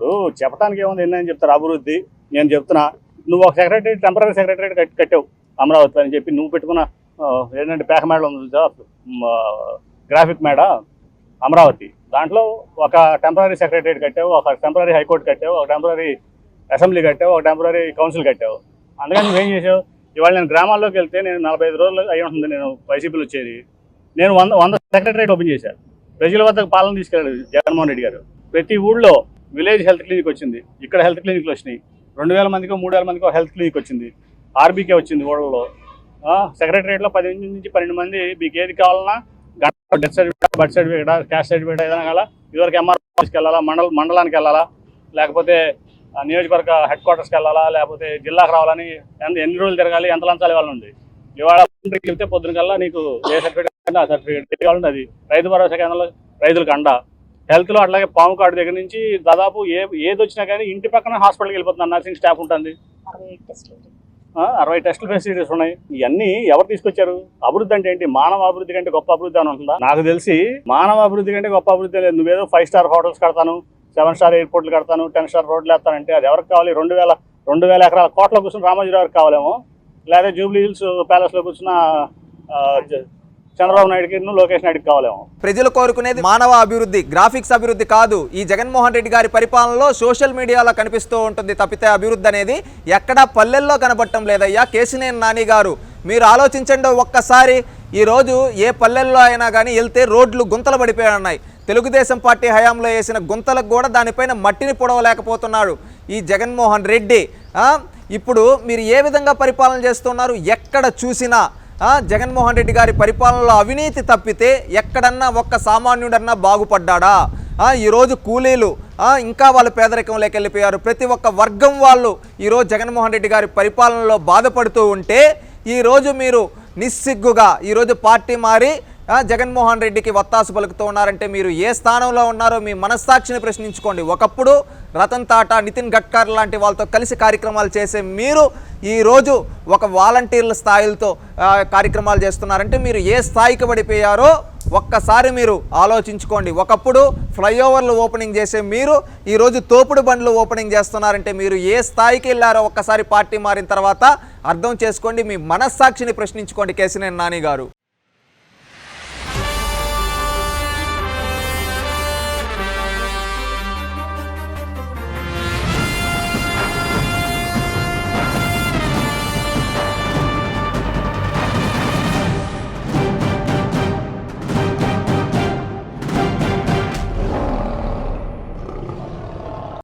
ఇప్పుడు చెప్పడానికి ఏముంది ఎన్ని అని చెప్తారు అభివృద్ధి. నేను చెప్తున్నా, నువ్వు ఒక సెక్రటరీ టెంపరీ సెక్రటరీ కట్టావు అమరావతి అని చెప్పి నువ్వు పెట్టుకున్న ఏంటంటే పేక మేడ ఉంది, గ్రాఫిక్ మేడ అమరావతి. దాంట్లో ఒక టెంపరీ సెక్రటరీ కట్టావు, ఒక టెంపరీ హైకోర్టు కట్టావు, ఒక టెంపరీ అసెంబ్లీ కట్టావు, ఒక టెంపరీ కౌన్సిల్ కట్టావు. అందుకని నువ్వేం చేసావు? ఇవాళ నేను గ్రామాల్లోకి వెళ్తే నేను 45 రోజులు అయి ఉంటుంది నేను వైసీపీలో వచ్చేది. నేను 100 సెక్రటరేట్ ఓపెన్ చేశాను. ప్రజల వద్దకు పాలన తీసుకెళ్ళాడు జగన్మోహన్ రెడ్డి గారు. ప్రతి ఊళ్ళో విలేజ్ హెల్త్ క్లినిక్ వచ్చింది. ఇక్కడ హెల్త్ క్లినిక్లు వచ్చినాయి. 2000 మందికో 3000 మందికో హెల్త్ క్లినిక్ వచ్చింది. ఆర్బీకే వచ్చింది ఊళ్ళలో. సెక్రటరేట్లో 10 నుంచి 12 మంది మీకు ఏది కావాలన్నా death certificate, birth certificate, caste certificate ఏదైనా కావాలా, ఇదివరకు ఎంఆర్ఓ ఆఫీస్కి వెళ్ళాలా, మండలానికి వెళ్ళాలా, లేకపోతే నియోజకవర్గ హెడ్ క్వార్టర్స్కి వెళ్ళాలా, లేకపోతే జిల్లాకు రావాలని ఎన్ని రోజులు తిరగాలి, ఎంత లంచాలు ఇవ్వాలని ఉంది. ఇవాళ వెళ్తే పొద్దున కల్లా నీకు ఏ సర్టిఫికేట్ ఆ సర్టిఫికేట్ కావాలంటే అది. రైతు భరోసా కేంద్రంలో రైతులకు అండ. హెల్త్లో అట్లాగే పాము కార్డు దగ్గర నుంచి దాదాపు ఏది వచ్చినా కానీ ఇంటి పక్కన హాస్పిటల్కి వెళ్ళిపోతున్నారు. నర్సింగ్ స్టాఫ్ ఉంటుంది. 60 టెస్టులు ఫెసిలిటీస్ ఉన్నాయి. ఇవన్నీ ఎవరు తీసుకొచ్చారు? అభివృద్ధి అంటే ఏంటి? మానవ అభివృద్ధి కంటే గొప్ప అభివృద్ధి అని ఉంటుందా? నాకు తెలిసి మానవ అభివృద్ధి కంటే గొప్ప అభివృద్ధి లేదు. నువ్వేదో 5 స్టార్ హోటల్స్ కడతాను, 7 స్టార్ ఎయిర్పోర్ట్లు కడతాను, 10 స్టార్ రోడ్లు వేస్తానంటే అది ఎవరికి కావాలి? 2000 ఎకరాల కోట్ల కూర్చుని రామోజీరావుకి కావాలేమో, లేదా జూబ్లీ హిల్స్ ప్యాలెస్లో కూర్చున్న చంద్రబాబు నాయుడుకి, లోకేష్ నాయుడుకి కావాలేమో. ప్రజలు కోరుకునేది మానవ అభివృద్ధి, గ్రాఫిక్స్ అభివృద్ధి కాదు. ఈ జగన్మోహన్ రెడ్డి గారి పరిపాలనలో సోషల్ మీడియాలో కనిపిస్తూ ఉంటుంది తప్పితే అభివృద్ధి అనేది ఎక్కడా పల్లెల్లో కనబడటం లేదయ్యా. కేశినేని నాని గారు, మీరు ఆలోచించండి ఒక్కసారి. ఈరోజు ఏ పల్లెల్లో అయినా కానీ వెళ్తే రోడ్లు గుంతలు పడిపోయి ఉన్నాయి. తెలుగుదేశం పార్టీ హయాంలో వేసిన గుంతలకు కూడా దానిపైన మట్టిని పొడవలేకపోతున్నాడు ఈ జగన్మోహన్ రెడ్డి. ఇప్పుడు మీరు ఏ విధంగా పరిపాలన చేస్తున్నారు? ఎక్కడ చూసినా జగన్మోహన్ రెడ్డి గారి పరిపాలనలో అవినీతి తప్పితే ఎక్కడన్నా ఒక్క సామాన్యుడన్నా బాగుపడ్డాడా? ఈరోజు కూలీలు ఇంకా వాళ్ళు పేదరికంలోకి వెళ్ళిపోయారు. ప్రతి ఒక్క వర్గం వాళ్ళు ఈరోజు జగన్మోహన్ రెడ్డి గారి పరిపాలనలో బాధపడుతూ ఉంటే ఈరోజు మీరు నిస్సిగ్గుగా ఈరోజు పార్టీ మారి జగన్మోహన్ రెడ్డికి వత్తాసు పలుకుతూ ఉన్నారంటే మీరు ఏ స్థానంలో ఉన్నారో మీ మనస్సాక్షిని ప్రశ్నించుకోండి. ఒకప్పుడు రతన్ టాటా, నితిన్ గడ్కరీ లాంటి వాళ్ళతో కలిసి కార్యక్రమాలు చేసే మీరు ఈరోజు ఒక వాలంటీర్ల స్థాయిలతో కార్యక్రమాలు చేస్తున్నారంటే మీరు ఏ స్థాయికి పడిపోయారో ఒక్కసారి మీరు ఆలోచించుకోండి. ఒకప్పుడు ఫ్లైఓవర్లు ఓపెనింగ్ చేసే మీరు ఈరోజు తోపుడు బండ్లు ఓపెనింగ్ చేస్తున్నారంటే మీరు ఏ స్థాయికి వెళ్ళారో ఒక్కసారి పార్టీ మారిన తర్వాత అర్థం చేసుకోండి. మీ మనస్సాక్షిని ప్రశ్నించుకోండి కేశినేని నాని గారు.